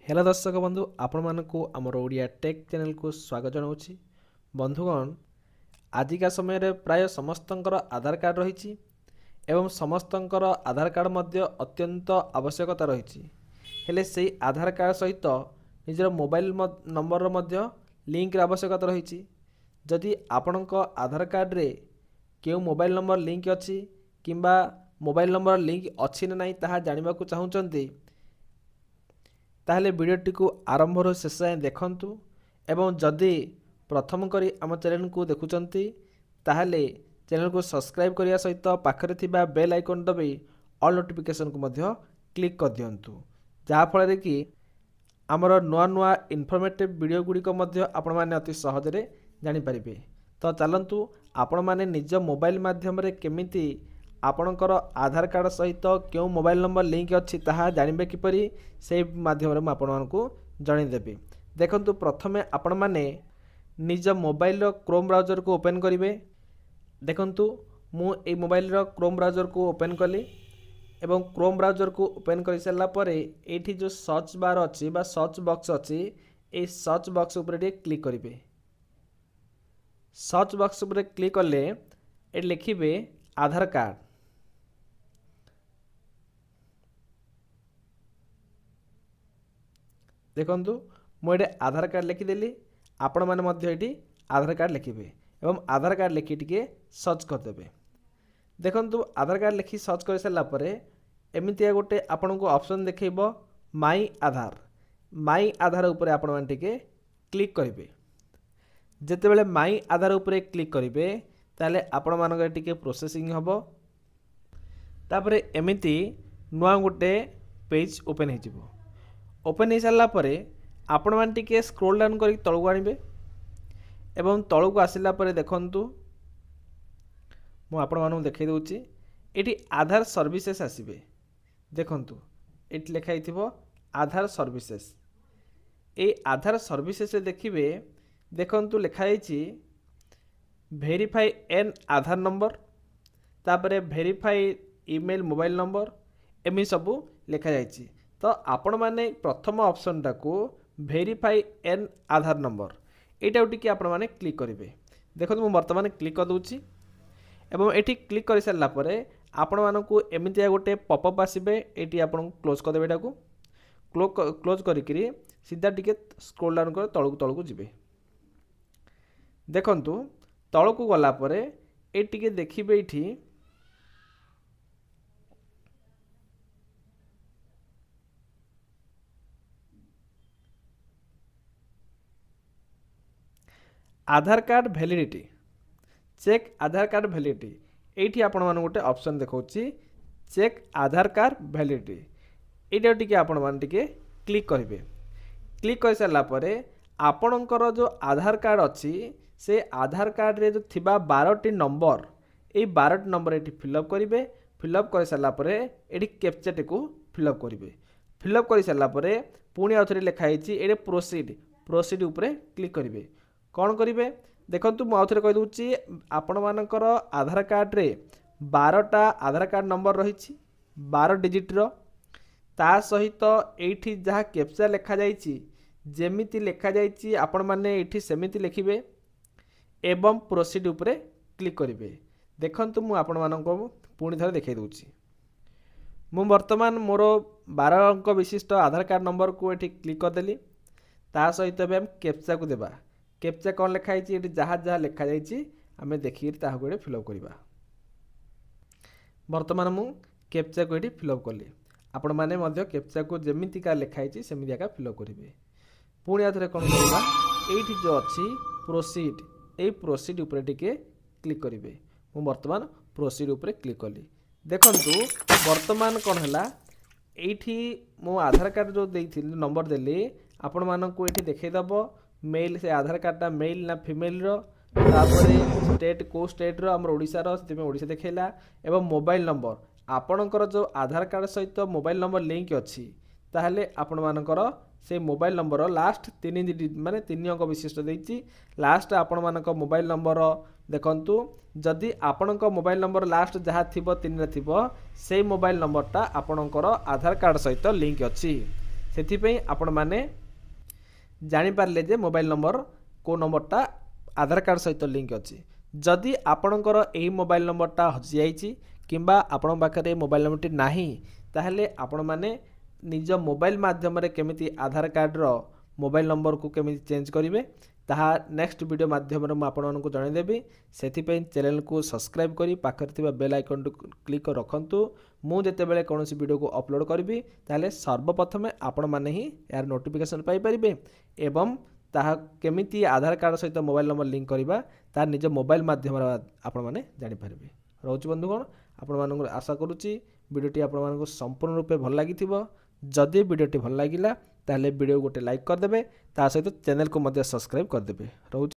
Hello दर्शक बंधु आपण मानक आमर ओडिया टेक चैनल को स्वागत जनाऊँगी। बंधुगण आजिका समय रे प्राय समस्तंकर आधार कार्ड रही एवं समस्तंकर आधार कार्ड मध्य अत्यंत आवश्यकता रही हेले से आधार कार्ड सहित निजर मोबाइल नंबर मध्य लिंक आवश्यकता रही। जदि आपणक आधार कार्ड रे क्यों मोबाइल नंबर लिंक अच्छी किंबा मोबाइल नंबर लिंक अच्छी ना नहीं ताहा जानिबा को चाहूचंती ताहले वीडियोटी को आरंभ शेष जाए देखंतु एवं जदि प्रथम करी आम चैनल को देखुचंती ताहले चैनल को सब्सक्राइब करिया सहित पाखरे थिबा बेल आइकन दबे ऑल नोटिफिकेशन को मध्य क्लिक कर दियंतु जहा फଳରେ कि आमर नुआ नुआ इनफॉर्मेटिव वीडियो गुड़िक मध्य आपण माने अति सहज रे जानि परिबे। तो चलंतु आपण माने निज मोबाइल माध्यम रे केमिति आपणकर आधार कार्ड सहित क्यों मोबाइल नंबर लिंक अच्छी ताहा जानिबे किपरि से माध्यम रे आपण मानकु जणैदेबी। देखंतु प्रथमे आपण माने निज मोबाइल रो क्रोम ब्राउजर को ओपन करिवे। देखंतु मु ए मोबाइल रो क्रोम ब्राउजर को ओपन कली एवं क्रोम ब्राउजर को ओपन कर सारा परे एठी जो सर्च बार अच्छी बा सर्च बॉक्स अच्छी ए सर्च बॉक्स ऊपर क्लिक करिवे। सर्च बॉक्स ऊपर क्लिक कले ए लिखिबे आधार कार्ड। देखंतु मुझे आधार कार्ड लिखिदेली आपण मैंने आधार कार्ड लिखिबे एवं आधार कार्ड लिखि टिके सर्च करदेबे। देखंतु आधार कार्ड लिखि सर्च कर सारा परे एमितिया गोटे आपन को ऑप्शन देखैबो माई आधार ऊपर आपण माने टिके क्लिक करिवे। जेते बेले माई आधार ऊपर क्लिक करिवे ताले आपण मानकर टिके प्रोसेसिंग हबो। तापरे एमिति नुआ गोटे पेज ओपन हो जिवो। ओपन हो सारा परे आपण मान टिके स्क्रोल डाउन करी तळକୁ आनिबे एवं तळକୁ आसिला परे देखंतु मु आपण मानू देखै दउची एठी आधार सर्विसेस आसीबे। देखंतु एठी लिखा हिथिबो आधार सर्विसेस। ए आधार सर्विसेस रे देखिबे देखंतु लिखा हिची वेरीफाई एन आधार नंबर तापरे वेरीफाई ईमेल मोबाइल नंबर एमि सबु लिखा जायछि। तो आपण माने प्रथम ऑप्शन टाको वेरीफाई एन आधार नंबर एटा टिके आपण माने क्लिक करिवे। देखो मु वर्तमान क्लिक कर दूची एवं एठी क्लिक कर सारा परे आपण मानकु एमितिया गोटे पॉपअप आसीबे। एठी आपण क्लोज कर देबे टाको क्लोज करिकरी सीधा टिके स्क्रॉल डाउन कर तळକୁ जिवे। देखंतु तळକୁ गला परे ए टिके देखिबे एठी आधार कार्ड वैलिडिटी चेक आधार कार्ड वैलिडिटी एठी आपण मान गोटे ऑप्शन देखौची चेक आधार कार्ड वैलिडिटी एटा टिके आपण मान टिके क्लिक करिवे। क्लिक कर सारा परे आपणकर जो आधार कार्ड अच्छी से आधार कार्ड रे जो थिबा 12टी नंबर ए 12टी नंबर एठी फिलअप करिवे। फिलअप कर सारा परे एठी कैप्चा टिको फिलअप करिवे। फिलअप कर सारा परे पुणी आउथरे लिखा हिची एटे प्रोसीड ऊपर क्लिक करिवे। कौन करिवे देखंतु मु आउथरे कहि दूची आपण मानकर आधार कार्ड रे 12टा आधार कार्ड नंबर रही 12 डिजिट रो ता सहित एठी जहा कैप्चा लिखा जाइछि जेमिति लिखा जाइछि आपण माने एठी सेमिति लिखिबे एवं प्रोसीड ऊपर क्लिक करिवे। देखंतु मु आपण मानको पुणी थरे देखै दूची मु वर्तमान मोर 12 अंक विशिष्ट आधार कार्ड नंबर को एठी क्लिक कर देली ता सहित बे हम कैप्चा को देबा। कैप्चा कौन लिखाई ये जहाँ जहाँ लिखा जाइए आम देखिए ताकू फिलअप करवा। बर्तमान मु कैप्चा को ये फिलअप कली आपण मैंने कैप्चा को जमीका लिखाई सेमती फिलअप करेंगे। पुणी आउे कौन करवा ये जो अच्छी प्रोसीड ये प्रोसीड उपर टिके क्लिक करेंगे। मु बर्तमान प्रोसीड उपर क्लिक कली। देखंतु बर्तमान कौन है ये मो आधार कार्ड जो नंबर देली आपण मानक ये देखईदेव मेल से आधार कार्डटा मेल ना फीमेल रो तापरे स्टेट को स्टेट रो हमर ओडिसा रो से ओडिसा देखैला एवं मोबाइल नंबर आपणकर जो आधार कार्ड सहित मोबाइल नंबर लिंक अच्छी ताहले आपण मानकर से मोबाइल नंबर लास्ट 3 डिजिट माने 3 अंक विशिष्ट देछि। लास्ट आपण मानक मोबाइल नंबर देखंतु जदि आपणक मोबाइल नंबर लास्ट जहाँ थिबो 3 रे थिबो से मोबाइल नंबरटा आपणकर आधार कार्ड सहित लिंक अच्छी ସେଥିପାଇଁ ଆପଣମାନେ ଜାଣିପାରିଲେ ଯେ ମୋବାଇଲ ନମ୍ବର କେଉଁ ନମ୍ବରଟା ଆଧାର କାର୍ଡ଼ ସହିତ ଲିଙ୍କ ଅଛି। ଯଦି ଆପଣଙ୍କର ଏହି ମୋବାଇଲ ନମ୍ବରଟା ହଜିଯାଇଛି କିମ୍ବା ଆପଣଙ୍କ ପାଖରେ ମୋବାଇଲ ନମ୍ବରଟି ନାହିଁ, ତାହେଲେ ଆପଣମାନେ ନିଜ ମୋବାଇଲ ମାଧ୍ୟମରେ କେମିତି ଆଧାର କାର୍ଡ଼ର ମୋବାଇଲ ନମ୍ବରକୁ କେମିତି ଚେଞ୍ଜ କରିବେ ତାହା ନେକ୍ସଟ ଭିଡ଼ିଓ ମାଧ୍ୟମରେ ମୁଁ ଆପଣମାନଙ୍କୁ ଜଣାଇଦେବି। ସେଥିପାଇଁ ଚ୍ୟାନେଲକୁ ସବସ୍କ୍ରାଇବ୍ କରି ପାଖରେ ଥିବା ବେଲ୍ ଆଇକନ୍କୁ କ୍ଲିକ୍ କରି ରଖନ୍ତୁ। ମୁଁ ଯେତେବେଳେ କୌଣସି ଭିଡ଼ିଓକୁ ଅପଲୋଡ଼ କରିବି ତାହେଲେ ସର୍ବପ୍ରଥମେ ଆପଣମାନେ ହିଁ ଏହାର ନୋଟିଫିକେସନ୍ ପାଇପାରିବେ ଏବଂ ତାହା କେମିତି ଆଧାର କାର୍ଡ଼ ସହିତ ମୋବାଇଲ ନମ୍ବର ଲିଙ୍କ କରିବା ତାହା ନିଜ ମୋବାଇଲ ମାଧ୍ୟମରେ ଆପଣମାନେ ଜାଣିପାରିବେ। ରହୁଛି ବନ୍ଧୁଗଣ, ଆପଣମାନଙ୍କୁ ଆଶା କରୁଛି ଭିଡ଼ିଓଟି ଆପଣମାନଙ୍କୁ ସମ୍ପୂର୍ଣ୍ଣ ରୂପେ ଭଲ ଲାଗିଥିବ। ଯଦି ଭିଡ଼ିଓଟି ଭଲ ଲାଗିଲା ତାହେଲେ ଭିଡ଼ିଓ ଗୋଟେ ଲାଇକ୍ କରିଦେବେ, ତା ସହିତ ଚ୍ୟାନେଲକୁ ମଧ୍ୟ ସବସ୍କ୍ରାଇବ୍ କରିଦେବେ। ରହୁଛି।